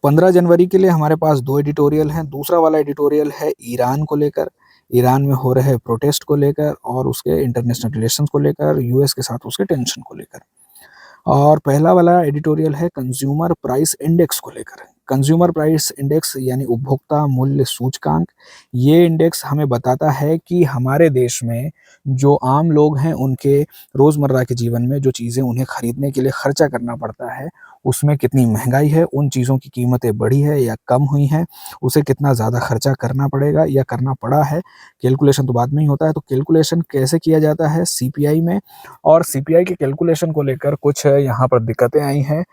15 जनवरी के लिए हमारे पास 2 एडिटोरियल हैं। दूसरा वाला एडिटोरियल है ईरान को लेकर, ईरान में हो रहे प्रोटेस्ट को लेकर और उसके इंटरनेशनल रिलेशंस को लेकर, यूएस के साथ उसके टेंशन को लेकर। और पहला वाला एडिटोरियल है कंज्यूमर प्राइस इंडेक्स को लेकर। कंज्यूमर प्राइस इंडेक्स यानी उपभोक्ता मूल्य सूचकांक, ये इंडेक्स हमें बताता है कि हमारे देश में जो आम लोग हैं उनके रोज़मर्रा के जीवन में जो चीज़ें उन्हें खरीदने के लिए खर्चा करना पड़ता है, उसमें कितनी महंगाई है, उन चीज़ों की कीमतें बढ़ी है या कम हुई हैं, उसे कितना ज़्यादा खर्चा करना पड़ेगा या करना पड़ा है। कैलकुलेशन तो बाद में ही होता है, तो कैलकुलेशन कैसे किया जाता है सीपीआई में, और सीपीआई के कैलकुलेशन को लेकर कुछ यहाँ पर दिक्कतें आई हैं।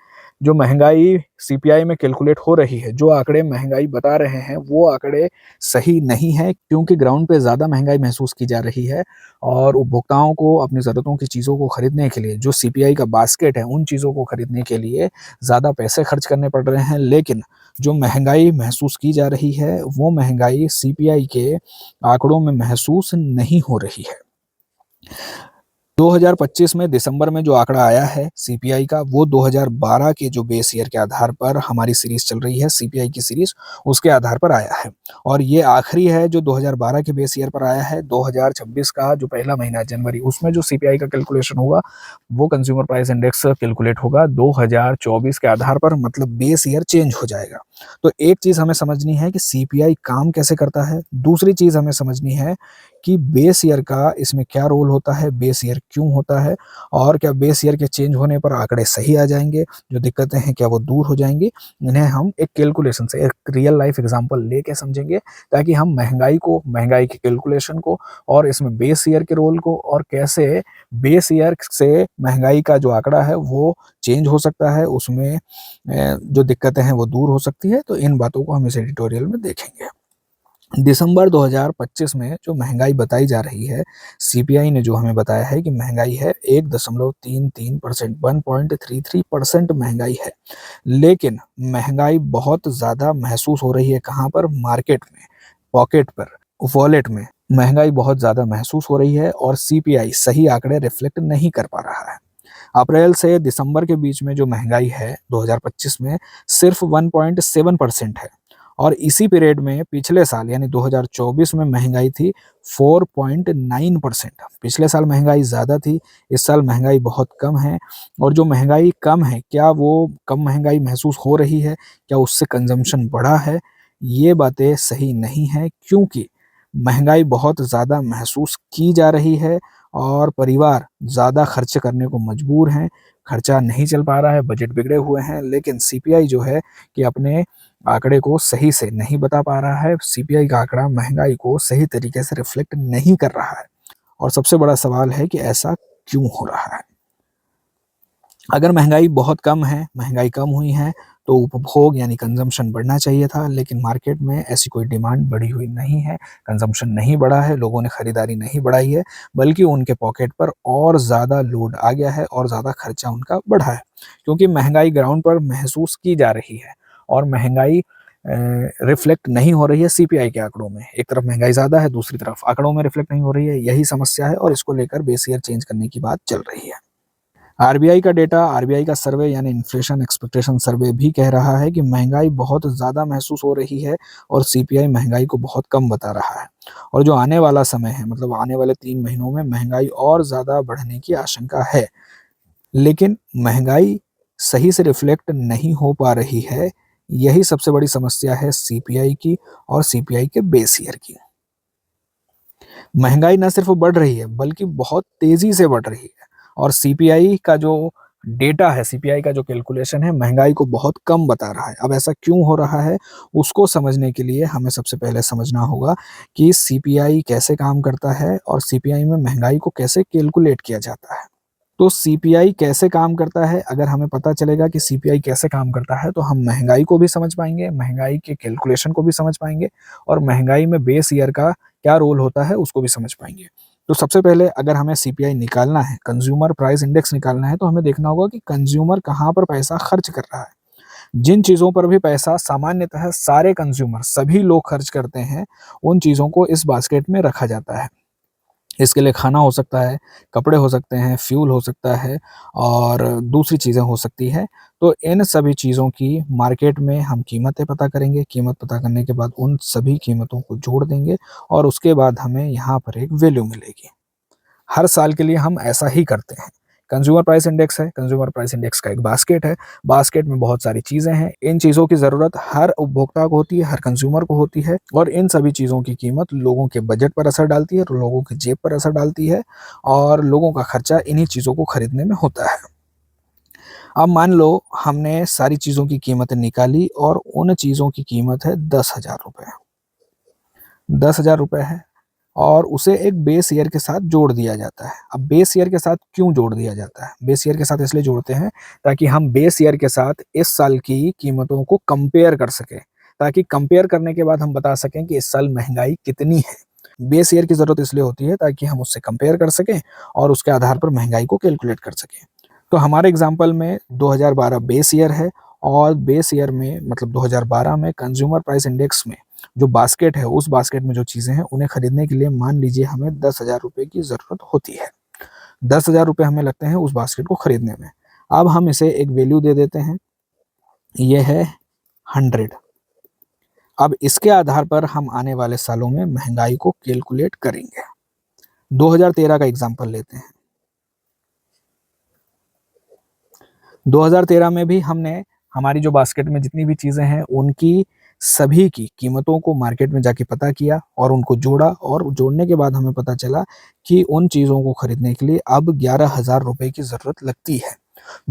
जो महंगाई सीपीआई में कैलकुलेट हो रही है, जो आंकड़े महंगाई बता रहे हैं, वो आंकड़े सही नहीं है, क्योंकि ग्राउंड पे ज़्यादा महंगाई महसूस की जा रही है और उपभोक्ताओं को अपनी ज़रूरतों की चीज़ों को खरीदने के लिए जो सीपीआई का बास्केट है, उन चीज़ों को खरीदने के लिए ज़्यादा पैसे खर्च करने पड़ रहे हैं। लेकिन जो महंगाई महसूस की जा रही है, वो महंगाई सीपीआई के आंकड़ों में महसूस नहीं हो रही है। 2025 में दिसंबर में जो आंकड़ा आया है सीपीआई का, वो 2012 के जो बेस ईयर के आधार पर हमारी सीरीज चल रही है, सीपीआई की सीरीज, उसके आधार पर आया है। और ये आखिरी है जो 2012 के बेस ईयर पर आया है। 2026 का जो पहला महीना जनवरी, उसमें जो सीपीआई का कैलकुलेशन होगा, वो कंज्यूमर प्राइस इंडेक्स कैलकुलेट होगा 2024 के आधार पर, मतलब बेस ईयर चेंज हो जाएगा। तो एक चीज़ हमें समझनी है कि सीपीआई काम कैसे करता है। दूसरी चीज़ हमें समझनी है कि बेस ईयर का इसमें क्या रोल होता है, बेस ईयर क्यों होता है, और क्या बेस ईयर के चेंज होने पर आंकड़े सही आ जाएंगे, जो दिक्कतें हैं क्या वो दूर हो जाएंगी। इन्हें हम एक कैलकुलेशन से, एक रियल लाइफ एग्जांपल लेके समझेंगे, ताकि हम महंगाई को, महंगाई के कैलकुलेशन को और इसमें बेस ईयर के रोल को, और कैसे बेस ईयर से महंगाई का जो आंकड़ा है वो चेंज हो सकता है, उसमें जो दिक्कतें हैं वो दूर हो सकती है। तो इन बातों को हम इस एडिटोरियल में देखेंगे। दिसंबर 2025 में जो महंगाई बताई जा रही है, सीपीआई ने जो हमें बताया है कि महंगाई है 1.33%, 1.33% महंगाई है। लेकिन महंगाई बहुत ज़्यादा महसूस हो रही है कहाँ पर? मार्केट में, पॉकेट पर, वॉलेट में महंगाई बहुत ज़्यादा महसूस हो रही है, और सीपीआई सही आंकड़े रिफ्लेक्ट नहीं कर पा रहा है। अप्रैल से दिसंबर के बीच में जो महंगाई है 2025 में, सिर्फ 1.7% है। और इसी पीरियड में पिछले साल यानी 2024 में महंगाई थी 4.9%। पिछले साल महंगाई ज़्यादा थी, इस साल महंगाई बहुत कम है। और जो महंगाई कम है, क्या वो कम महंगाई महसूस हो रही है, क्या उससे कंजम्पशन बढ़ा है? ये बातें सही नहीं है, क्योंकि महंगाई बहुत ज़्यादा महसूस की जा रही है और परिवार ज़्यादा खर्च करने को मजबूर हैं, खर्चा नहीं चल पा रहा है, बजट बिगड़े हुए हैं। लेकिन सीपीआई जो है कि अपने आंकड़े को सही से नहीं बता पा रहा है, सीपीआई का आंकड़ा महंगाई को सही तरीके से रिफ्लेक्ट नहीं कर रहा है। और सबसे बड़ा सवाल है कि ऐसा क्यों हो रहा है? अगर महंगाई बहुत कम है, महंगाई कम हुई है, तो उपभोग यानी कंजम्पशन बढ़ना चाहिए था, लेकिन मार्केट में ऐसी कोई डिमांड बढ़ी हुई नहीं है, कंजम्पशन नहीं बढ़ा है, लोगों ने खरीदारी नहीं बढ़ाई है, बल्कि उनके पॉकेट पर और ज़्यादा लोड आ गया है और ज़्यादा खर्चा उनका बढ़ा है। क्योंकि महंगाई ग्राउंड पर महसूस की जा रही है, और महंगाई रिफ्लेक्ट नहीं हो रही है सीपीआई के आंकड़ों में। एक तरफ महंगाई ज़्यादा है, दूसरी तरफ आंकड़ों में रिफ्लेक्ट नहीं हो रही है, यही समस्या है, और इसको लेकर बेस ईयर चेंज करने की बात चल रही है। आरबीआई का डेटा, आरबीआई का सर्वे यानी इन्फ्लेशन एक्सपेक्टेशन सर्वे भी कह रहा है कि महंगाई बहुत ज़्यादा महसूस हो रही है, और सीपीआई महंगाई को बहुत कम बता रहा है। और जो आने वाला समय है, मतलब आने वाले 3 महीनों में महंगाई और ज़्यादा बढ़ने की आशंका है। लेकिन महंगाई सही से रिफ्लेक्ट नहीं हो पा रही है, यही सबसे बड़ी समस्या है सीपीआई की और सीपीआई के बेस ईयर की। महंगाई न सिर्फ बढ़ रही है, बल्कि बहुत तेज़ी से बढ़ रही है, और सीपीआई का जो डेटा है, सीपीआई का जो कैलकुलेशन है, महंगाई को बहुत कम बता रहा है। अब ऐसा क्यों हो रहा है, उसको समझने के लिए हमें सबसे पहले समझना होगा कि सीपीआई कैसे काम करता है और सीपीआई में महंगाई को कैसे कैलकुलेट किया जाता है। तो सीपीआई कैसे काम करता है, अगर हमें पता चलेगा कि सीपीआई कैसे काम करता है, तो हम महंगाई को भी समझ पाएँगे, महंगाई के कैलकुलेशन को भी समझ पाएँगे, और महंगाई में बेस ईयर का क्या रोल होता है, उसको भी समझ पाएँगे। तो सबसे पहले अगर हमें सीपीआई निकालना है, कंज्यूमर प्राइस इंडेक्स निकालना है, तो हमें देखना होगा कि कंज्यूमर कहाँ पर पैसा खर्च कर रहा है। जिन चीज़ों पर भी पैसा सामान्यतः सारे कंज्यूमर, सभी लोग खर्च करते हैं, उन चीज़ों को इस बास्केट में रखा जाता है। इसके लिए खाना हो सकता है, कपड़े हो सकते हैं, फ्यूल हो सकता है और दूसरी चीज़ें हो सकती हैं। तो इन सभी चीज़ों की मार्केट में हम कीमतें पता करेंगे, कीमत पता करने के बाद उन सभी कीमतों को जोड़ देंगे और उसके बाद हमें यहाँ पर एक वैल्यू मिलेगी। हर साल के लिए हम ऐसा ही करते हैं। कंज्यूमर प्राइस इंडेक्स है, कंज्यूमर प्राइस इंडेक्स का एक बास्केट है, बास्केट में बहुत सारी चीज़ें हैं। इन चीज़ों की ज़रूरत हर उपभोक्ता को होती है, हर कंज्यूमर को होती है और इन सभी चीज़ों की कीमत लोगों के बजट पर असर डालती है, लोगों की जेब पर असर डालती है और लोगों का खर्चा इन्हीं चीज़ों को खरीदने में होता है। अब मान लो हमने सारी चीज़ों की कीमतें निकाली और उन चीज़ों की कीमत है 10,000 रुपए। 10,000 रुपए है और उसे एक बेस ईयर के साथ जोड़ दिया जाता है। अब बेस ईयर के साथ क्यों जोड़ दिया जाता है? बेस ईयर के साथ इसलिए जोड़ते हैं ताकि हम बेस ईयर के साथ इस साल की कीमतों को कंपेयर कर सकें, ताकि कंपेयर करने के बाद हम बता सकें कि इस साल महँगाई कितनी है। बेस ईयर की ज़रूरत इसलिए होती है ताकि हम उससे कंपेयर कर सकें और उसके आधार पर महँगाई को कैलकुलेट कर सकें। तो हमारे एग्ज़ाम्पल में 2012 बेस ईयर है और बेस ईयर में मतलब 2012 में कंज़्यूमर प्राइस इंडेक्स में जो बास्केट है, उस बास्केट में जो चीज़ें हैं, उन्हें खरीदने के लिए मान लीजिए हमें 10,000 रुपए की ज़रूरत होती है। 10,000 रुपए हमें लगते हैं उस बास्केट को खरीदने में। अब हम इसे एक वैल्यू दे देते हैं, ये है 100। अब इसके आधार पर हम आने वाले सालों में महँगाई को कैलकुलेट करेंगे। 2013 का एग्ज़ाम्पल लेते हैं। 2013 में भी हमने हमारी जो बास्केट में जितनी भी चीज़ें हैं, उनकी सभी की कीमतों को मार्केट में जाके पता किया और उनको जोड़ा और जोड़ने के बाद हमें पता चला कि उन चीज़ों को खरीदने के लिए अब 11,000 रुपए की ज़रूरत लगती है।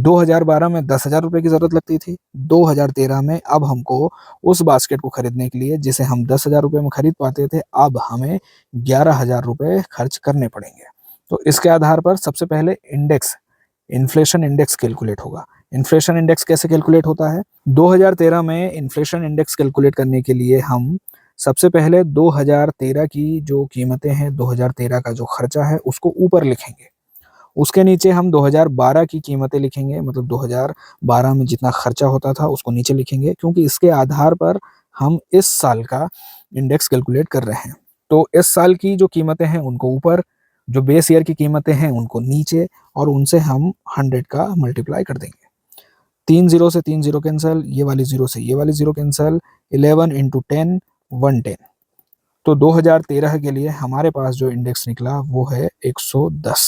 2012 में 10,000 रुपए की ज़रूरत लगती थी। 2013 में अब हमको उस बास्केट को खरीदने के लिए जिसे हम 10,000 रुपए में खरीद पाते थे, अब हमें 11,000 रुपए खर्च करने पड़ेंगे। तो इसके आधार पर सबसे पहले इन्फ्लेशन इंडेक्स कैलकुलेट होगा। इन्फ्लेशन इंडेक्स कैसे कैलकुलेट होता है? 2013 में इन्फ्लेशन इंडेक्स कैलकुलेट करने के लिए हम सबसे पहले 2013 की जो कीमतें हैं, 2013 का जो खर्चा है, उसको ऊपर लिखेंगे। उसके नीचे हम 2012 की कीमतें लिखेंगे, मतलब 2012 में जितना खर्चा होता था, उसको नीचे लिखेंगे क्योंकि इसके आधार पर हम इस साल का इंडेक्स कैलकुलेट कर रहे हैं। तो इस साल की जो कीमतें हैं, उनको ऊपर, जो बेस ईयर की कीमतें हैं, उनको नीचे और उनसे हम 100 का मल्टीप्लाई कर देंगे। 3 ज़ीरो से 3 ज़ीरो कैंसल, ये वाली ज़ीरो से ये वाली ज़ीरो कैंसल, 11 इंटू 10 110। तो 2013 के लिए हमारे पास जो इंडेक्स निकला वो है 110।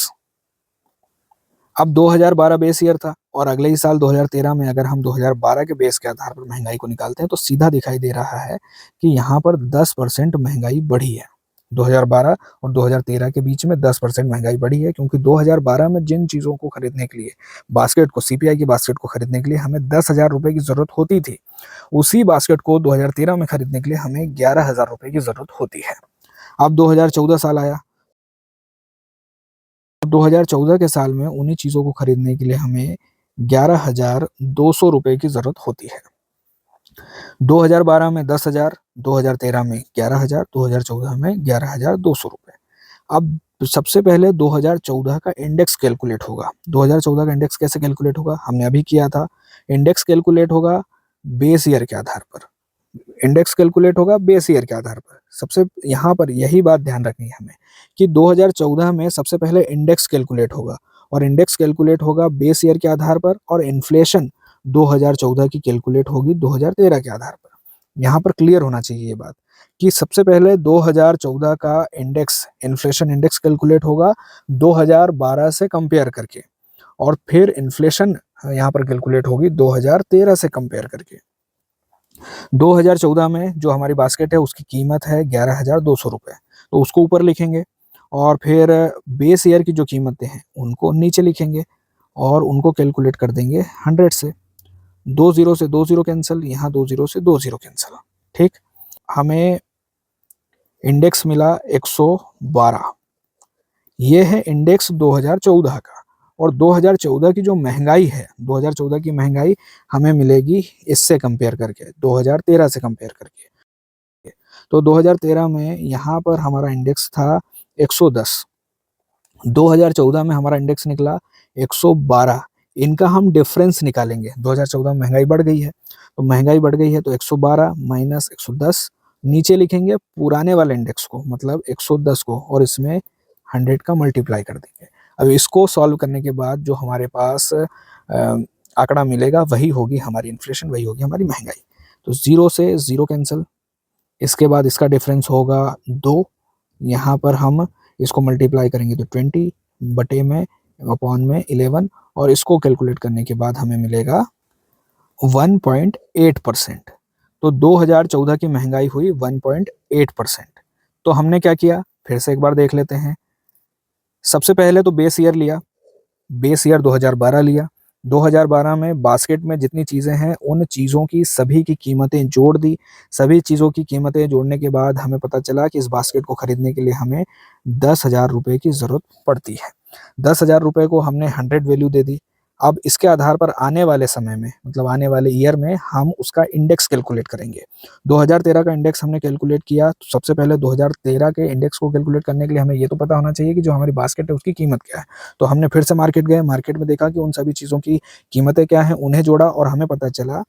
अब 2012 बेस ईयर था और अगले ही साल 2013 में अगर हम 2012 के बेस के आधार पर महँगाई को निकालते हैं तो सीधा दिखाई दे रहा है कि यहाँ पर 10% महँगाई बढ़ी है। 2012 और 2013 के बीच में 10% महँगाई बढ़ी है क्योंकि 2012 में जिन चीज़ों को खरीदने के लिए बास्केट को सीपीआई की बास्केट को खरीदने के लिए हमें 10,000 रुपए की ज़रूरत होती थी, उसी बास्केट को 2013 में खरीदने के लिए हमें 11,000 रुपए की ज़रूरत होती है। अब 2014 साल आया। 2014 के साल में उन्हीं चीज़ों को खरीदने के लिए हमें 11,200 रुपए की ज़रूरत होती है। 2012 में 10,000, 2013 में 11,000, 2014 में 11,200 रुपए। अब सबसे पहले 2014 का इंडेक्स कैलकुलेट होगा। 2014 का इंडेक्स कैसे कैलकुलेट होगा? हमने अभी किया था। इंडेक्स कैलकुलेट होगा बेस ईयर के आधार पर। इंडेक्स कैलकुलेट होगा बेस ईयर के आधार पर। सबसे यहाँ पर यही बात ध्यान रखनी है हमें कि 2014 में सबसे पहले इंडेक्स कैलकुलेट होगा और इंडेक्स कैलकुलेट होगा बेस ईयर के आधार पर और इन्फ्लेशन 2014 की कैलकुलेट होगी 2013 के आधार पर। यहाँ पर क्लियर होना चाहिए ये बात कि सबसे पहले 2014 का इंडेक्स, इन्फ्लेशन इंडेक्स कैलकुलेट होगा 2012 से कंपेयर करके और फिर इन्फ्लेशन यहाँ पर कैलकुलेट होगी 2013 से कंपेयर करके। 2014 में जो हमारी बास्केट है उसकी कीमत है 11,200 रुपए, तो उसको ऊपर लिखेंगे और फिर बेस ईयर की जो कीमतें हैं उनको नीचे लिखेंगे और उनको कैलकुलेट कर देंगे 100 से। 2 ज़ीरो से 2 ज़ीरो कैंसल, यहाँ 2 ज़ीरो से 2 ज़ीरो कैंसल। ठीक? हमें इंडेक्स मिला 112। ये है इंडेक्स 2014 का और 2014 की जो महँगाई है, 2014 की महँगाई हमें मिलेगी इससे कंपेयर करके, 2013 से कंपेयर करके। तो 2013 में यहाँ पर हमारा इंडेक्स था 110, 2014 में हमारा इंडेक्स निकला 112। इनका हम डिफरेंस निकालेंगे। 2014 में महँगाई बढ़ गई है, तो महँगाई बढ़ गई है तो 112 माइनस 110 नीचे लिखेंगे पुराने वाले इंडेक्स को, मतलब 110 को और इसमें 100 का मल्टीप्लाई कर देंगे। अब इसको सॉल्व करने के बाद जो हमारे पास आंकड़ा मिलेगा वही होगी हमारी इन्फ्लेशन, वही होगी हमारी महंगाई। तो 0 से 0 कैंसिल, इसके बाद इसका डिफरेंस होगा 2, यहाँ पर हम इसको मल्टीप्लाई करेंगे तो 20 बटे में अपॉन में 11, और इसको कैलकुलेट करने के बाद हमें मिलेगा 1.8%। तो 2014 की महंगाई हुई 1.8%। तो हमने क्या किया, फिर से एक बार देख लेते हैं। सबसे पहले तो बेस ईयर लिया, बेस ईयर 2012 लिया। 2012 में बास्केट में जितनी चीज़ें हैं उन चीज़ों की सभी की कीमतें जोड़ दी। सभी चीज़ों की कीमतें जोड़ने के बाद हमें पता चला कि इस बास्केट को खरीदने के लिए हमें 10,000 रुपये की ज़रूरत पड़ती है। 10,000 रुपये को हमने 100 वैल्यू दे दी। अब इसके आधार पर आने वाले समय में, मतलब आने वाले ईयर में, हम उसका इंडेक्स कैलकुलेट करेंगे। 2013 का इंडेक्स हमने कैलकुलेट किया, तो सबसे पहले 2013 के इंडेक्स को कैलकुलेट करने के लिए हमें ये तो पता होना चाहिए कि जो हमारी बास्केट है उसकी कीमत क्या है। तो हमने फिर से मार्केट गए, मार्केट में देखा कि उन सभी चीज़ों की कीमतें क्या हैं, उन्हें जोड़ा और हमें पता चला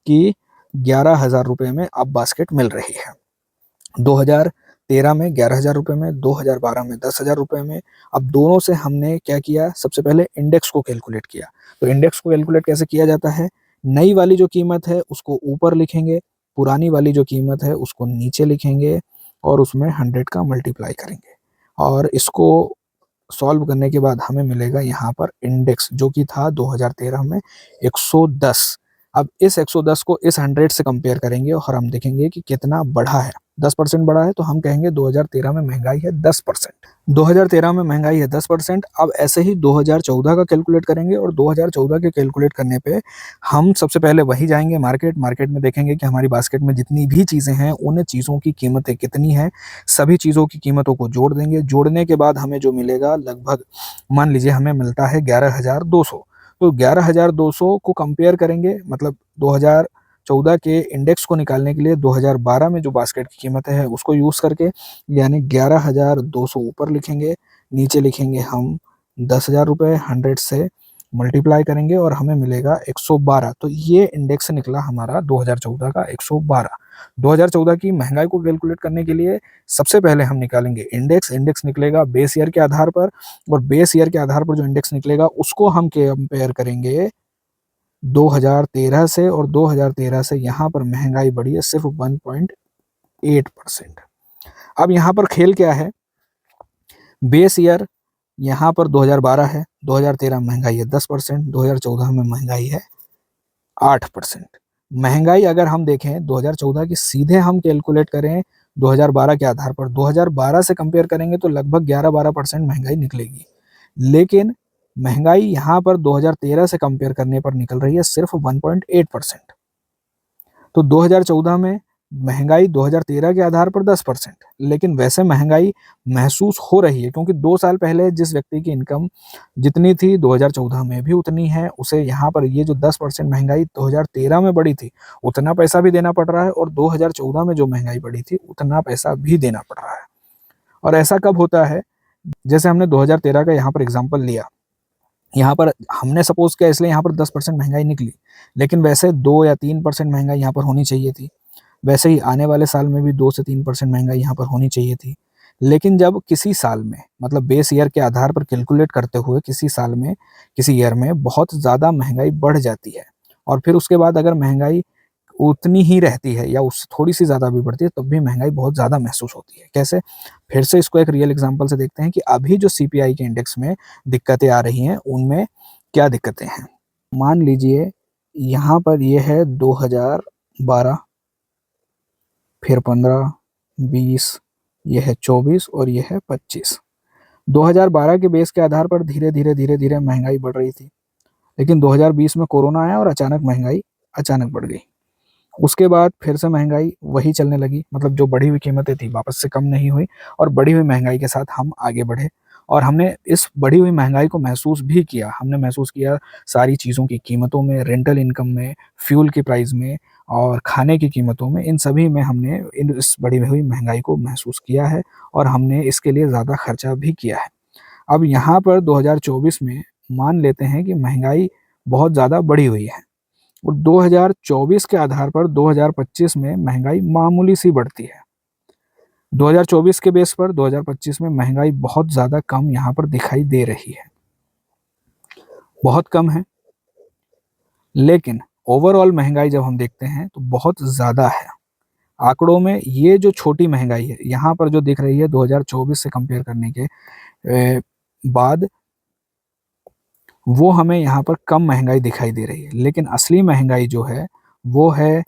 कि 11,000 रुपये में अब बास्केट मिल रही है। 2013 में 11,000 रुपये में, 2012 में 10,000 रुपये में। अब दोनों से हमने क्या किया, सबसे पहले इंडेक्स को कैलकुलेट किया। तो इंडेक्स को कैलकुलेट कैसे किया जाता है, नई वाली जो कीमत है उसको ऊपर लिखेंगे, पुरानी वाली जो कीमत है उसको नीचे लिखेंगे और उसमें 100 का मल्टीप्लाई करेंगे, और इसको सॉल्व करने के बाद हमें मिलेगा यहाँ पर इंडेक्स, जो कि था 2013 में 110। अब इस 110 को इस 100 से कंपेयर करेंगे और हम देखेंगे कि कितना बढ़ा है। 10% बढ़ा है, तो हम कहेंगे 2013 में महंगाई है 10%। 2013 में महंगाई है 10%। अब ऐसे ही 2014 का कैलकुलेट करेंगे, और 2014 के कैलकुलेट करने पे हम सबसे पहले वही जाएंगे मार्केट। मार्केट में देखेंगे कि हमारी बास्केट में जितनी भी चीज़ें हैं उन चीज़ों की कीमतें कितनी हैं। सभी चीज़ों की कीमतों को जोड़ देंगे। जोड़ने के बाद हमें जो मिलेगा, लगभग मान लीजिए हमें मिलता है 11,200। तो 11,200 को कंपेयर करेंगे, मतलब 2014 के इंडेक्स को निकालने के लिए 2012 में जो बास्केट की कीमत है उसको यूज़ करके, यानी 11,200 ऊपर लिखेंगे, नीचे लिखेंगे हम 10,000 रुपये, 100 से मल्टीप्लाई करेंगे और हमें मिलेगा 112। तो ये इंडेक्स निकला हमारा 2014 का 112। 2014 की महंगाई को कैलकुलेट करने के लिए सबसे पहले हम निकालेंगे इंडेक्स। इंडेक्स निकलेगा बेस ईयर के आधार पर, और बेस ईयर के आधार पर जो इंडेक्स निकलेगा उसको हम कंपेयर करेंगे 2013 से, और 2013 से यहाँ पर महंगाई बढ़ी है सिर्फ 1.8%। अब यहाँ पर खेल क्या है, बेस ईयर यहाँ पर 2012 है, 2013 महंगाई है 10%, 2014 में महंगाई है 8%। महंगाई अगर हम देखें 2014 की सीधे हम कैलकुलेट करें 2012 के आधार पर, 2012 से कंपेयर करेंगे तो लगभग 11-12% महंगाई निकलेगी। लेकिन महंगाई यहाँ पर 2013 से कंपेयर करने पर निकल रही है सिर्फ 1.8%। तो 2014 में महंगाई 2013 के आधार पर 10%, लेकिन वैसे महंगाई महसूस हो रही है, क्योंकि 2 साल पहले जिस व्यक्ति की इनकम जितनी थी 2014 में भी उतनी है, उसे यहाँ पर ये जो 10% महंगाई 2013 में बढ़ी थी उतना पैसा भी देना पड़ रहा है, और 2014 में जो महंगाई बढ़ी थी उतना पैसा भी देना पड़ रहा है। और ऐसा कब होता है, जैसे हमने 2013 का यहाँ पर एग्जाम्पल लिया, यहाँ पर हमने सपोज किया इसलिए यहाँ पर 10% महंगाई निकली, लेकिन वैसे 2 या 3% महंगाई यहाँ पर होनी चाहिए थी। वैसे ही आने वाले साल में भी 2 से 3% महंगाई यहाँ पर होनी चाहिए थी। लेकिन जब किसी साल में, मतलब बेस ईयर के आधार पर कैलकुलेट करते हुए किसी साल में, किसी ईयर में बहुत ज़्यादा महंगाई बढ़ जाती है, और फिर उसके बाद अगर महंगाई उतनी ही रहती है या उससे थोड़ी सी ज़्यादा भी बढ़ती है, तब भी महंगाई बहुत ज़्यादा महसूस होती है। कैसे? फिर से इसको एक रियल एग्जांपल से देखते हैं कि अभी जो सीपीआई के इंडेक्स में दिक्कतें आ रही हैं उनमें क्या दिक्कतें हैं। मान लीजिए यहाँ पर ये है 2012, फिर 15, 20, ये है 24 और ये है 25। 2012 के बेस के आधार पर धीरे-धीरे महंगाई बढ़ रही थी, लेकिन 2020 में कोरोना आया और अचानक महंगाई अचानक बढ़ गई। उसके बाद फिर से महंगाई वही चलने लगी, मतलब जो बढ़ी हुई कीमतें थी वापस से कम नहीं हुई, और बढ़ी हुई महंगाई के साथ हम आगे बढ़े, और हमने इस बढ़ी हुई महंगाई को महसूस भी किया। हमने महसूस किया सारी चीज़ों की कीमतों में, रेंटल इनकम में, फ्यूल की प्राइस में और खाने की कीमतों में। इन सभी में हमने इस बढ़ी हुई महंगाई को महसूस किया है, और हमने इसके लिए ज़्यादा खर्चा भी किया है। अब यहाँ पर 2024 में मान लेते हैं कि महंगाई बहुत ज़्यादा बढ़ी हुई है, और 2024 के आधार पर 2025 में महंगाई मामूली सी बढ़ती है। 2024 के बेस पर 2025 में महंगाई बहुत ज़्यादा कम यहाँ पर दिखाई दे रही है, बहुत कम है। लेकिन ओवरऑल महंगाई जब हम देखते हैं तो बहुत ज़्यादा है। आंकड़ों में ये जो छोटी महंगाई है, यहाँ पर जो दिख रही है 2024 से कंपेयर करने के बाद, वो हमें यहाँ पर कम महंगाई दिखाई दे रही है। लेकिन असली महंगाई जो है, वो है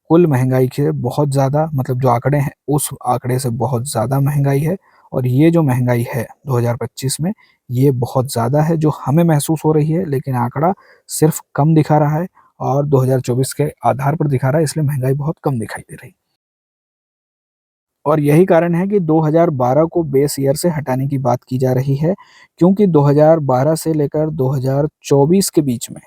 कुल महंगाई के बहुत ज़्यादा, मतलब जो आंकड़े हैं उस आंकड़े से बहुत ज़्यादा महंगाई है। और ये जो महंगाई है 2025 में, ये बहुत ज़्यादा है जो हमें महसूस हो रही है, लेकिन आंकड़ा सिर्फ कम दिखा रहा है और 2024 के आधार पर दिखा रहा है, इसलिए महंगाई बहुत कम दिखाई दे रही है। और यही कारण है कि 2012 को बेस ईयर से हटाने की बात की जा रही है, क्योंकि 2012 से लेकर 2024 के बीच में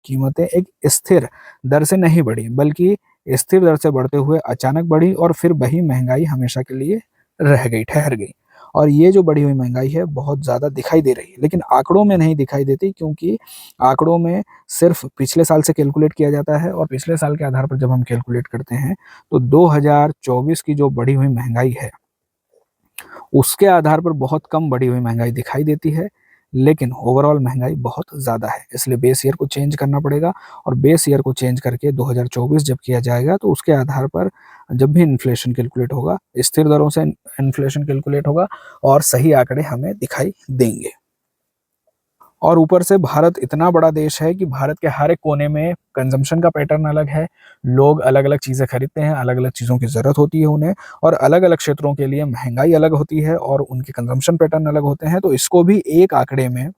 कीमतें एक स्थिर दर से नहीं बढ़ी, बल्कि स्थिर दर से बढ़ते हुए अचानक बढ़ी और फिर वही महंगाई हमेशा के लिए रह गई, ठहर गई। और ये जो बढ़ी हुई महंगाई है बहुत ज़्यादा दिखाई दे रही है, लेकिन आंकड़ों में नहीं दिखाई देती, क्योंकि आंकड़ों में सिर्फ पिछले साल से कैलकुलेट किया जाता है और पिछले साल के आधार पर जब हम कैलकुलेट करते हैं तो 2024 की जो बढ़ी हुई महंगाई है उसके आधार पर बहुत कम बढ़ी हुई महंगाई दिखाई देती है, लेकिन ओवरऑल महंगाई बहुत ज़्यादा है। इसलिए बेस ईयर को चेंज करना पड़ेगा और बेस ईयर को चेंज करके 2024 जब किया जाएगा तो उसके आधार पर जब भी इन्फ्लेशन कैलकुलेट होगा, स्थिर दरों से इन्फ्लेशन कैलकुलेट होगा और सही आंकड़े हमें दिखाई देंगे। और ऊपर से भारत इतना बड़ा देश है कि भारत के हर एक कोने में कंजम्पशन का पैटर्न अलग है। लोग अलग-अलग चीज़ें खरीदते हैं, अलग-अलग चीज़ों की ज़रूरत होती है उन्हें और अलग-अलग क्षेत्रों के लिए महँगाई अलग होती है और उनके कंजम्पशन पैटर्न अलग होते हैं। तो इसको भी एक आंकड़े में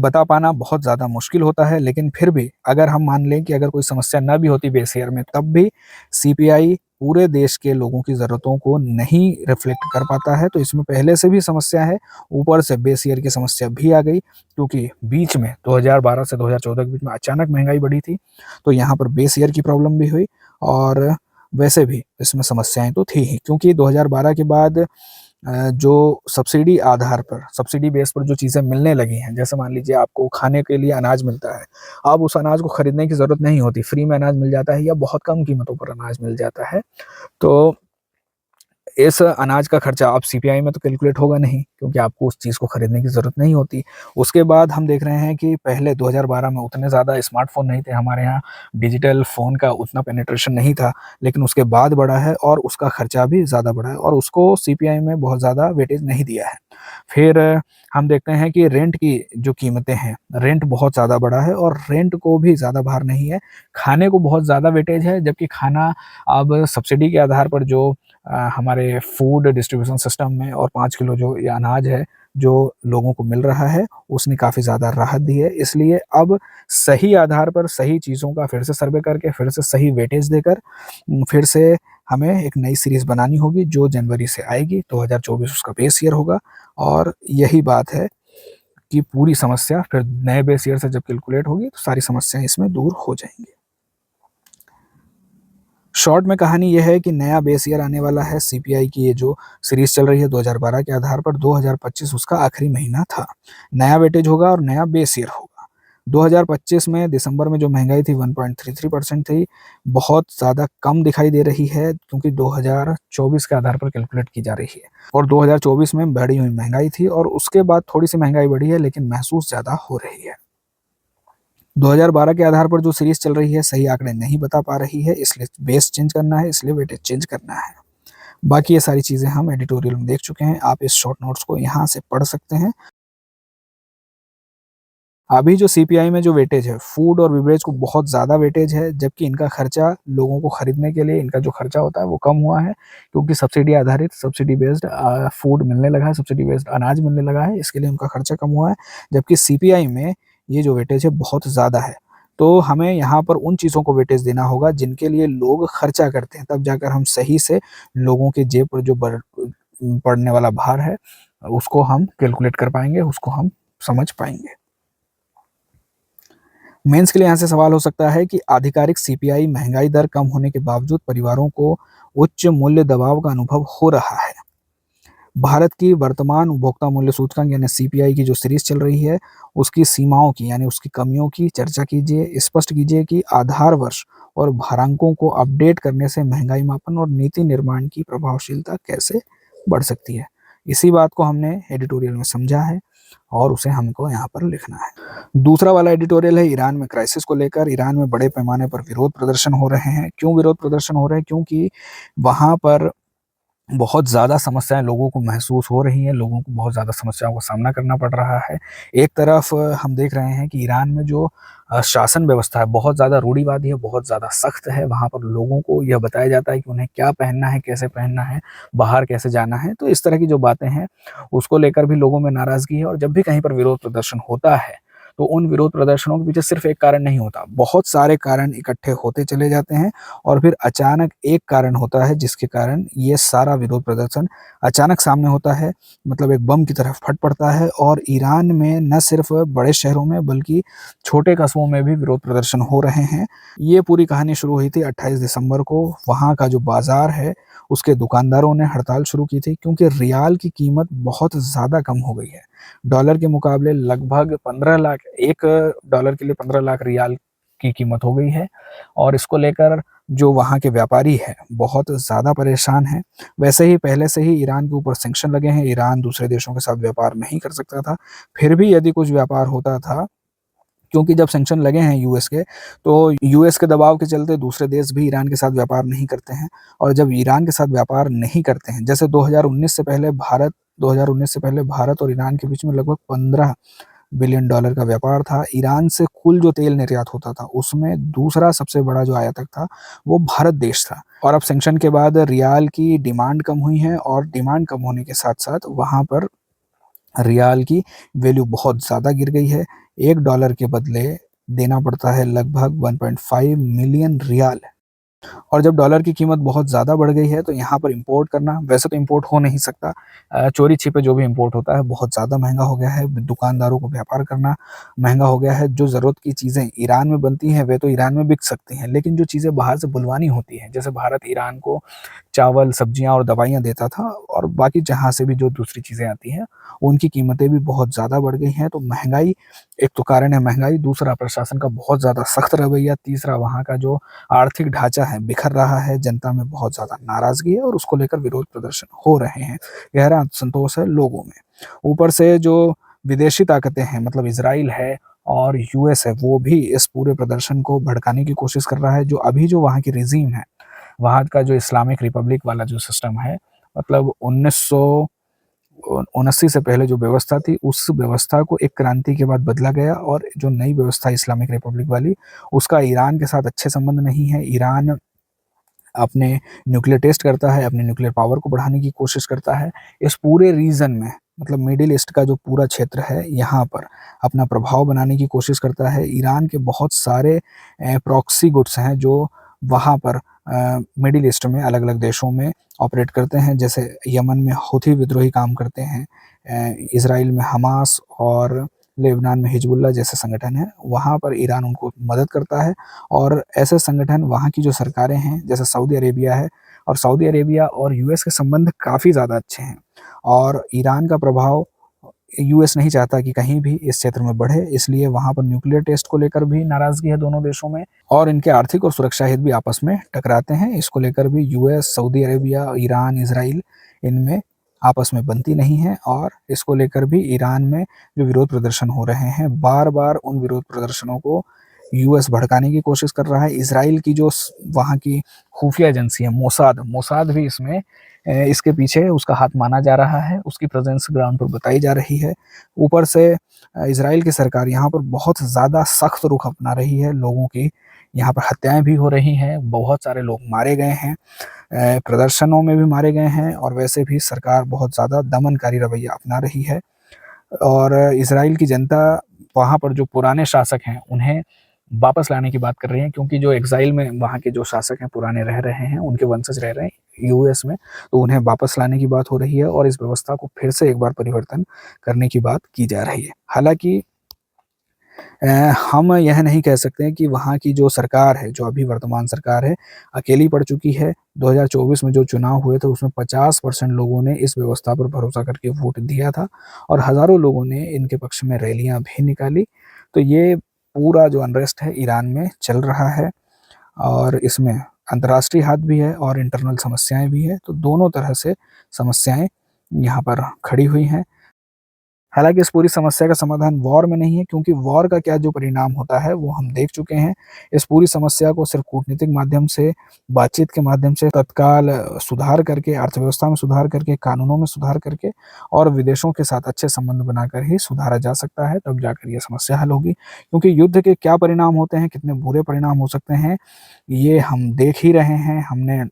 बता पाना बहुत ज़्यादा मुश्किल होता है, लेकिन फिर भी अगर हम मान लें कि अगर कोई समस्या ना भी होती बेस ईयर में, तब भी सीपीआई पूरे देश के लोगों की ज़रूरतों को नहीं रिफ्लेक्ट कर पाता है। तो इसमें पहले से भी समस्या है, ऊपर से बेस ईयर की समस्या भी आ गई, क्योंकि बीच में 2012 से 2014 के बीच में अचानक महँगाई बढ़ी थी, तो यहाँ पर बेस ईयर की प्रॉब्लम भी हुई और वैसे भी इसमें समस्याएँ तो थी ही, क्योंकि 2012 के बाद जो सब्सिडी आधार पर, सब्सिडी बेस पर जो चीज़ें मिलने लगी हैं, जैसे मान लीजिए आपको खाने के लिए अनाज मिलता है, अब उस अनाज को खरीदने की ज़रूरत नहीं होती, फ्री में अनाज मिल जाता है या बहुत कम कीमतों पर अनाज मिल जाता है। तो इस अनाज का खर्चा अब सीपीआई में तो कैलकुलेट होगा नहीं, क्योंकि आपको उस चीज़ को खरीदने की ज़रूरत नहीं होती। उसके बाद हम देख रहे हैं कि पहले 2012 में उतने ज़्यादा स्मार्टफ़ोन नहीं थे हमारे यहाँ, डिजिटल फ़ोन का उतना पेनिट्रेशन नहीं था, लेकिन उसके बाद बढ़ा है और उसका खर्चा भी ज़्यादा बढ़ा है और उसको सीपीआई में बहुत ज़्यादा वेटेज नहीं दिया है। फिर हम देखते हैं कि रेंट की जो कीमतें हैं, रेंट बहुत ज़्यादा बढ़ा है और रेंट को भी ज़्यादा भार नहीं है। खाने को बहुत ज़्यादा वेटेज है, जबकि खाना अब सब्सिडी के आधार पर जो हमारे फूड डिस्ट्रीब्यूशन सिस्टम में और 5 किलो जो ये अनाज है, जो लोगों को मिल रहा है, उसने काफ़ी ज़्यादा राहत दी है। इसलिए अब सही आधार पर सही चीज़ों का फिर से सर्वे करके, फिर से सही वेटेज देकर फिर से हमें एक नई सीरीज़ बनानी होगी, जो जनवरी से आएगी। 2024 उसका बेस ईयर होगा और यही बात है कि पूरी समस्या फिर नए बेस ईयर से जब कैलकुलेट होगी, तो सारी समस्याएँ इसमें दूर हो जाएँगी। शॉर्ट में कहानी ये है कि नया बेस ईयर आने वाला है। सीपीआई की ये जो सीरीज़ चल रही है 2012 के आधार पर, 2025 उसका आखिरी महीना था। नया वेटेज होगा और नया बेस ईयर होगा। 2025 में दिसंबर में जो महँगाई थी 1.33% थी, बहुत ज़्यादा कम दिखाई दे रही है, क्योंकि 2024 के आधार पर कैलकुलेट की जा रही है और 2024 में बढ़ी हुई महँगाई थी और उसके बाद थोड़ी-सी महँगाई बढ़ी है, लेकिन महसूस ज़्यादा हो रही है। 2012 के आधार पर जो सीरीज़ चल रही है, सही आंकड़े नहीं बता पा रही है, इसलिए बेस चेंज करना है, इसलिए वेटेज चेंज करना है। बाकी ये सारी चीज़ें हम एडिटोरियल में देख चुके हैं, आप इस शॉर्ट नोट्स को यहाँ से पढ़ सकते हैं। अभी जो सीपीआई में जो वेटेज है, फूड और बेवरेज को बहुत ज़्यादा वेटेज है, जबकि इनका खर्चा लोगों को खरीदने के लिए इनका जो खर्चा होता है वो कम हुआ है, क्योंकि सब्सिडी आधारित, सब्सिडी बेस्ड फूड मिलने लगा है, सब्सिडी बेस्ड अनाज मिलने लगा है, इसके लिए उनका खर्चा कम हुआ है। जबकि सीपीआई में ये जो वेटेज है बहुत ज़्यादा है। तो हमें यहाँ पर उन चीज़ों को वेटेज देना होगा जिनके लिए लोग खर्चा करते हैं, तब जाकर हम सही से लोगों के जेब पर जो पड़ने वाला भार है, उसको हम कैलकुलेट कर पाएँगे, उसको हम समझ पाएँगे। मेंस के लिए यहाँ से सवाल हो सकता है कि आधिकारिक सीपीआई महंगाई दर कम होने के बावजूद परिवारों को उच्च मूल्य दबाव का अनुभव हो रहा है। भारत की वर्तमान उपभोक्ता मूल्य सूचकांक यानी सीपीआई की जो सीरीज चल रही है, उसकी सीमाओं की यानी उसकी कमियों की चर्चा कीजिए। स्पष्ट कीजिए कि आधार वर्ष और भारांकों को अपडेट करने से महंगाई मापन और नीति निर्माण की प्रभावशीलता कैसे बढ़ सकती है। इसी बात को हमने एडिटोरियल में समझा है और उसे हमको यहाँ पर लिखना है। दूसरा वाला एडिटोरियल है ईरान में क्राइसिस को लेकर। ईरान में बड़े पैमाने पर विरोध प्रदर्शन हो रहे हैं। क्यों विरोध प्रदर्शन हो रहे हैं? क्योंकि वहाँ पर बहुत ज़्यादा समस्याएँ लोगों को महसूस हो रही हैं, लोगों को बहुत ज़्यादा समस्याओं का सामना करना पड़ रहा है। एक तरफ हम देख रहे हैं कि ईरान में जो शासन व्यवस्था है, बहुत ज़्यादा रूढ़िवादी है, बहुत ज़्यादा सख्त है। वहाँ पर लोगों को यह बताया जाता है कि उन्हें क्या पहनना है, कैसे पहनना है, बाहर कैसे जाना है। तो इस तरह की जो बातें हैं, उसको लेकर भी लोगों में नाराज़गी है और जब भी कहीं पर विरोध प्रदर्शन होता है, तो उन विरोध प्रदर्शनों के पीछे सिर्फ़ एक कारण नहीं होता, बहुत सारे कारण इकट्ठे होते चले जाते हैं और फिर अचानक एक कारण होता है जिसके कारण ये सारा विरोध प्रदर्शन अचानक सामने होता है, मतलब एक बम की तरह फट पड़ता है और ईरान में न सिर्फ बड़े शहरों में बल्कि छोटे कस्बों में भी विरोध प्रदर्शन हो रहे हैं। ये पूरी कहानी शुरू हुई थी 28 दिसंबर को। वहाँ का जो बाजार है उसके दुकानदारों ने हड़ताल शुरू की थी क्योंकि रियाल की कीमत बहुत ज़्यादा कम हो गई है। डॉलर के मुकाबले लगभग 15 लाख, 1 डॉलर के लिए 15 लाख रियाल की कीमत हो गई है और इसको लेकर जो वहाँ के व्यापारी हैं, बहुत ज़्यादा परेशान हैं। वैसे ही पहले से ही ईरान के ऊपर सैंक्शन लगे हैं, ईरान दूसरे देशों के साथ व्यापार नहीं कर सकता था। फिर भी यदि कुछ व्यापार होता था, क्योंकि जब सैंक्शन लगे हैं यूएस के, तो यूएस के दबाव के चलते दूसरे देश भी ईरान के साथ व्यापार नहीं करते हैं और जब ईरान के साथ व्यापार नहीं करते हैं, जैसे 2019 से पहले भारत और ईरान के बीच में लगभग 15 बिलियन डॉलर का व्यापार था। ईरान से कुल जो तेल निर्यात होता था, उसमें दूसरा सबसे बड़ा जो आयातक था, वो भारत देश था। और अब सैंक्शन के बाद रियाल की डिमांड कम हुई है और डिमांड कम होने के साथ-साथ वहाँ पर रियाल की वैल्यू बहुत ज़्यादा गिर गई है। 1 डॉलर के बदले देना पड़ता है लगभग 1.5 मिलियन रियाल। और जब डॉलर की कीमत बहुत ज़्यादा बढ़ गई है तो यहाँ पर इंपोर्ट करना, वैसे तो इंपोर्ट हो नहीं सकता, चोरी छिपे जो भी इंपोर्ट होता है बहुत ज़्यादा महंगा हो गया है। दुकानदारों को व्यापार करना महंगा हो गया है। जो ज़रूरत की चीज़ें ईरान में बनती हैं वे तो ईरान में बिक सकती हैं, लेकिन जो चीज़ें बाहर से बुलवानी होती हैं, जैसे भारत ईरान को चावल, सब्जियाँ और दवाइयाँ देता था और बाकी जहाँ से भी जो दूसरी चीज़ें आती हैं, उनकी कीमतें भी बहुत ज़्यादा बढ़ गई हैं। तो महँगाई, एक तो कारण है महँगाई, दूसरा प्रशासन का बहुत ज़्यादा सख्त रवैया, तीसरा वहाँ का जो आर्थिक ढांचा है बिखर रहा है, जनता में बहुत ज़्यादा नाराज़गी है और उसको लेकर विरोध प्रदर्शन हो रहे हैं। गहरा असंतोष है लोगों में। ऊपर से जो विदेशी ताकतें हैं, मतलब इज़राइल है और यूएस है, वो भी इस पूरे प्रदर्शन को भड़काने की कोशिश कर रहा है। जो अभी जो वहाँ की रेज़ीम है, वहाँ का जो इस्लामिक रिपब्लिक वाला जो सिस्टम है, मतलब 1979 से पहले जो व्यवस्था थी, उस व्यवस्था को एक क्रांति के बाद बदला गया और जो नई व्यवस्था इस्लामिक रिपब्लिक वाली, उसका ईरान के साथ अच्छे संबंध नहीं है। ईरान अपने न्यूक्लियर टेस्ट करता है, अपने न्यूक्लियर पावर को बढ़ाने की कोशिश करता है। इस पूरे रीजन में, मतलब मिडिल ईस्ट का जो पूरा क्षेत्र है, यहाँ पर अपना प्रभाव बनाने की कोशिश करता है। ईरान के बहुत सारे प्रॉक्सी गुड्स हैं जो वहाँ पर मिडिल ईस्ट में अलग-अलग देशों में ऑपरेट करते हैं। जैसे यमन में हूथी विद्रोही काम करते हैं, इज़राइल में हमास और लेबनान में हिजबुल्लाह जैसे संगठन हैं, वहाँ पर ईरान उनको मदद करता है। और ऐसे संगठन, वहाँ की जो सरकारें हैं, जैसे सऊदी अरेबिया है, और सऊदी अरेबिया और यूएस के संबंध काफ़ी ज़्यादा अच्छे हैं और ईरान का प्रभाव यूएस नहीं चाहता कि कहीं भी इस क्षेत्र में बढ़े, इसलिए वहाँ पर न्यूक्लियर टेस्ट को लेकर भी नाराज़गी है दोनों देशों में और इनके आर्थिक और सुरक्षा हित भी आपस में टकराते हैं। इसको लेकर भी US, Saudi Arabia, Iran, Israel, इनमें आपस में बनती नहीं है और इसको लेकर भी ईरान में जो विरोध प्रदर्शन हो रहे हैं, बार-बार उन विरोध प्रदर्शनों को यूएस भड़काने की कोशिश कर रहा है। इज़राइल की जो वहाँ की खुफिया एजेंसी है मोसाद, मोसाद भी इसमें इसके पीछे उसका हाथ माना जा रहा है, उसकी प्रेजेंस ग्राउंड पर बताई जा रही है। ऊपर से इज़राइल की सरकार यहाँ पर बहुत ज़्यादा सख्त रुख अपना रही है, लोगों की यहाँ पर हत्याएँ भी हो रही हैं, बहुत सारे लोग मारे गए हैं, प्रदर्शनों में भी मारे गए हैं और वैसे भी सरकार बहुत ज़्यादा दमनकारी रवैया अपना रही है। और इज़राइल की जनता वहाँ पर जो पुराने शासक हैं, उन्हें वापस लाने की बात कर रही हैं, क्योंकि जो एक्साइल में वहाँ के जो शासक हैं पुराने रह रहे हैं, उनके वंशज रह रहे हैं यूएस में, तो उन्हें वापस लाने की बात हो रही है और इस व्यवस्था को फिर से एक बार परिवर्तन करने की बात की जा रही है। हालाँकि हम यह नहीं कह सकते हैं कि वहाँ की जो सरकार है, जो अभी वर्तमान सरकार है, अकेली पड़ चुकी है। 2024 में जो चुनाव हुए थे उसमें 50% लोगों ने इस व्यवस्था पर भरोसा करके वोट दिया था और हज़ारों लोगों ने इनके पक्ष में रैलियाँ भी निकाली। तो ये पूरा जो अनरेस्ट है ईरान में चल रहा है और इसमें अंतर्राष्ट्रीय हाथ भी है और इंटरनल समस्याएँ भी हैं। तो दोनों तरह से समस्याएँ यहाँ पर खड़ी हुई हैं। हालाँकि इस पूरी समस्या का समाधान वॉर में नहीं है क्योंकि वॉर का क्या जो परिणाम होता है वो हम देख चुके हैं। इस पूरी समस्या को सिर्फ़ कूटनीतिक माध्यम से, बातचीत के माध्यम से तत्काल सुधार करके, अर्थव्यवस्था में सुधार करके, कानूनों में सुधार करके और विदेशों के साथ अच्छे संबंध बनाकर ही सुधारा जा सकता है, तब जाकर ये समस्या हल होगी। क्योंकि युद्ध के क्या परिणाम होते हैं, कितने बुरे परिणाम हो सकते हैं, ये हम देख ही रहे हैं। हमने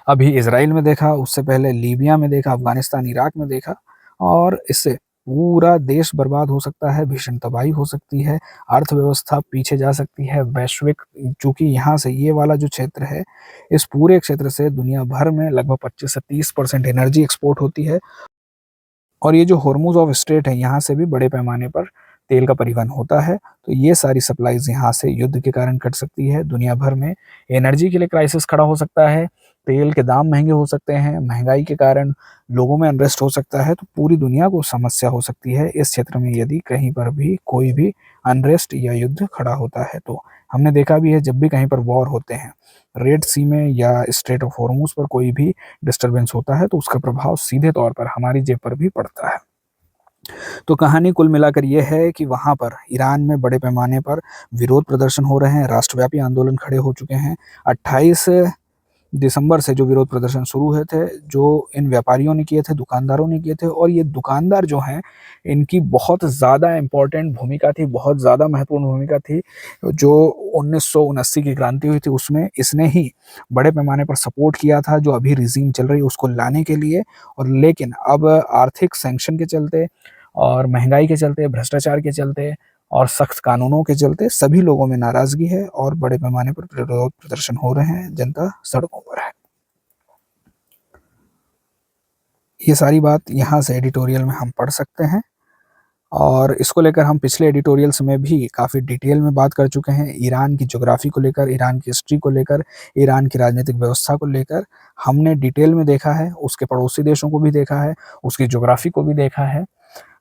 अभी इज़राइल में देखा, उससे पहले लीबिया में देखा, अफ़गानिस्तान, इराक में देखा और इससे पूरा देश बर्बाद हो सकता है, भीषण तबाही हो सकती है, अर्थव्यवस्था पीछे जा सकती है, वैश्विक चूँकि यहाँ से ये वाला जो क्षेत्र है, इस पूरे क्षेत्र से दुनिया भर में लगभग 25 से 30% एनर्जी एक्सपोर्ट होती है और ये जो हॉर्मूज़ ऑफ स्ट्रेट है, यहाँ से भी बड़े पैमाने पर तेल का परिवहन होता है, तो ये सारी सप्लाइज़ यहाँ से युद्ध के कारण कट सकती है। दुनिया भर में एनर्जी के लिए क्राइसिस खड़ा हो सकता है, तेल के दाम महँगे हो सकते हैं, महँगाई के कारण लोगों में अनरेस्ट हो सकता है, तो पूरी दुनिया को समस्या हो सकती है इस क्षेत्र में यदि कहीं पर भी कोई भी अनरेस्ट या युद्ध खड़ा होता है तो। हमने देखा भी है जब भी कहीं पर वॉर होते हैं, रेड सी में या स्ट्रेट ऑफ हॉर्मूज़ पर कोई भी डिस्टर्बेंस होता है, तो उसका प्रभाव सीधे तौर पर हमारी जेब पर भी पड़ता है। तो कहानी कुल मिलाकर ये है कि वहाँ पर ईरान में बड़े पैमाने पर विरोध प्रदर्शन हो रहे हैं, राष्ट्रव्यापी आंदोलन खड़े हो चुके हैं। 28 दिसंबर से जो विरोध प्रदर्शन शुरू हुए थे, जो इन व्यापारियों ने किए थे, दुकानदारों ने किए थे और ये दुकानदार जो हैं, इनकी बहुत ज़्यादा इम्पोर्टेंट भूमिका थी, बहुत ज़्यादा महत्वपूर्ण भूमिका थी। जो 1979 की क्रांति हुई थी, उसमें इसने ही बड़े पैमाने पर सपोर्ट किया था, जो अभी रिज़ीम चल रही है, उसको लाने के लिए और लेकिन अब आर्थिक सैंक्शन के चलते और महँगाई के चलते, भ्रष्टाचार के चलते और सख्त कानूनों के चलते सभी लोगों में नाराज़गी है और बड़े पैमाने पर विरोध प्रदर्शन हो रहे हैं, जनता सड़कों पर है। ये सारी बात यहाँ से एडिटोरियल में हम पढ़ सकते हैं और इसको लेकर हम पिछले एडिटोरियल्स में भी काफ़ी डिटेल में बात कर चुके हैं। ईरान की ज्योग्राफ़ी को लेकर, ईरान की हिस्ट्री को लेकर, ईरान की राजनीतिक व्यवस्था को लेकर हमने डिटेल में देखा है, उसके पड़ोसी देशों को भी देखा है, उसकी ज्योग्राफ़ी को भी देखा है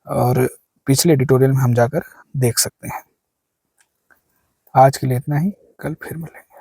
और पिछले एडिटोरियल में हम जाकर देख सकते हैं। आज के लिए इतना ही, कल फिर मिलेंगे।